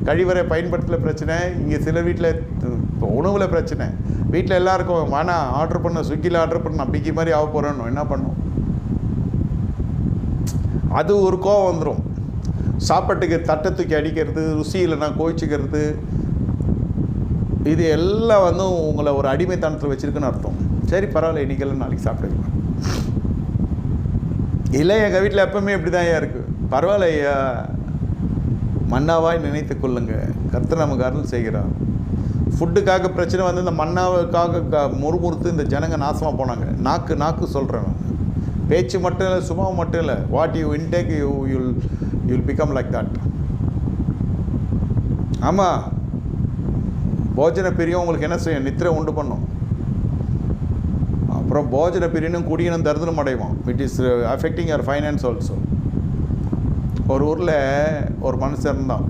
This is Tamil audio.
கழிவறை பயன்படுத்தல பிரச்சனை, இங்கே சில வீட்டில் உணவில் பிரச்சனை. வீட்டில் எல்லாருக்கும் வேணாம் ஆர்டர் பண்ண, ஸ்விக்கியில் ஆர்டர் பண்ண பிக்கி மாதிரி ஆக போகிறோன்னு என்ன பண்ணும்? அது ஒரு கோவம் வந்துடும். சாப்பாட்டுக்கு தட்டை தூக்கி அடிக்கிறது, ருசியில் நான் கோவிச்சுக்கிறது, இது எல்லாம் வந்து உங்களை ஒரு அடிமைத்தனத்தில் வச்சுருக்குன்னு அர்த்தம். சரி பரவாயில்ல, இன்றைக்கெல்லாம் நாளைக்கு சாப்பிட்டுக்கலாம். இல்லை எங்கள் வீட்டில் எப்பவுமே இப்படி தான் இருக்குது. பரவாயில்ல ஐயா, மன்னாவாய் நினைத்து கொள்ளுங்க, கர்த்தர் நமக்கு அருள் செய்கிறார். ஃபுட்டுக்காக பிரச்சனை வந்து இந்த மன்னாவுக்காக முறுமுறுத்து இந்த ஜனங்க நாசமாக போனாங்க. நாக்கு சொல்கிறேன் நான், பேச்சு மட்டும் இல்லை, சும்மா மட்டும் இல்லை. What you intake you'll become like that. ஆமாம், போஜன பிரியம் உங்களுக்கு என்ன செய்யும்? நித்திரை உண்டு பண்ணும். அப்புறம் போஜன பிரியனும் குடியனும் தரித்திரம் அடைவோம். It is affecting your finance also. ஒரு ஊரில் ஒரு மனுஷன் இருந்தான்.